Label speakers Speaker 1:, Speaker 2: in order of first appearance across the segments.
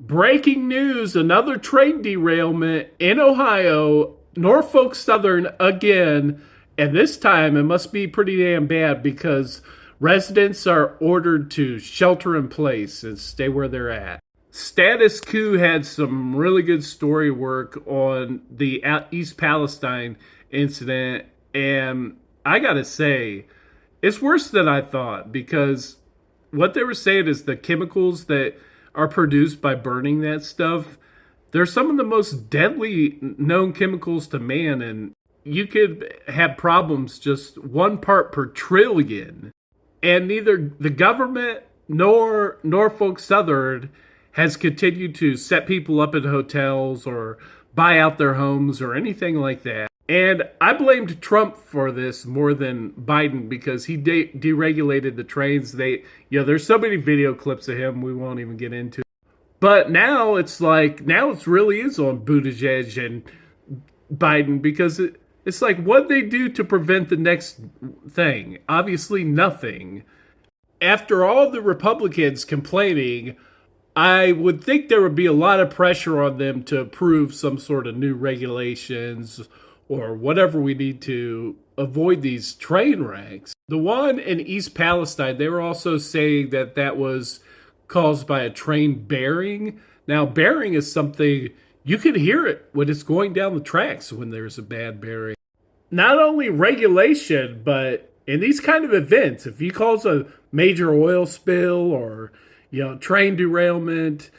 Speaker 1: Breaking news, another train derailment in Ohio, Norfolk Southern again, and this time it must be pretty damn bad because residents are ordered to shelter in place and stay where they're at. Status Quo had some really good story work on the East Palestine incident, and I gotta say, it's worse than I thought because what they were saying is the chemicals that are produced by burning that stuff, they're some of the most deadly known chemicals to man, and you could have problems just 1 part per trillion. And neither the government nor Norfolk Southern has continued to set people up in hotels or buy out their homes or anything like that. And I blamed Trump for this more than Biden because he deregulated the trains. There's so many video clips of him we won't even get into. But now it really is on Buttigieg and Biden because it's like, what'd they do to prevent the next thing? Obviously nothing. After all the Republicans complaining, I would think there would be a lot of pressure on them to approve some sort of new regulations or whatever we need to avoid these train wrecks. The one in East Palestine, they were also saying that that was caused by a train bearing. Now, bearing is something you can hear it when it's going down the tracks when there's a bad bearing. Not only regulation, but in these kind of events, if you cause a major oil spill or train derailment,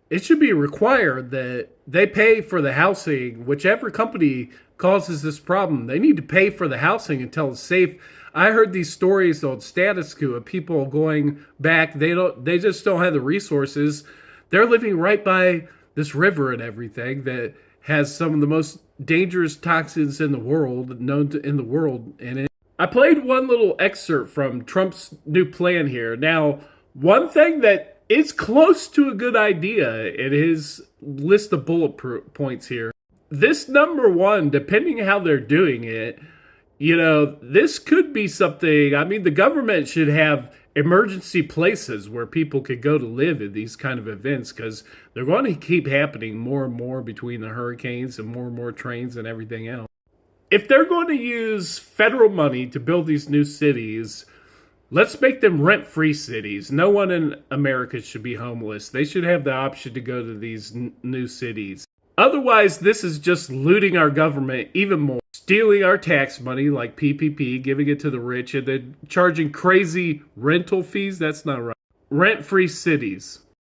Speaker 1: it should be required that they pay for the housing. Whichever company causes this problem, they need to pay for the housing until it's safe. I heard these stories on Status Quo of people going back. They just don't have the resources. They're living right by this river and everything that has some of the most dangerous toxins in the world, in the world in it. I played one little excerpt from Trump's new plan here. Now, one thing that is close to a good idea in his list of bullet points here. This number one, depending how they're doing it, this could be something. I mean, the government should have emergency places where people could go to live in these kind of events because they're going to keep happening more and more between the hurricanes and more trains and everything else. If they're going to use federal money to build these new cities, let's make them rent-free cities. No one in America should be homeless. They should have the option to go to these new cities. Otherwise, this is just looting our government even more. Stealing our tax money like PPP, giving it to the rich, and then charging crazy rental fees. That's not right. Rent-free cities.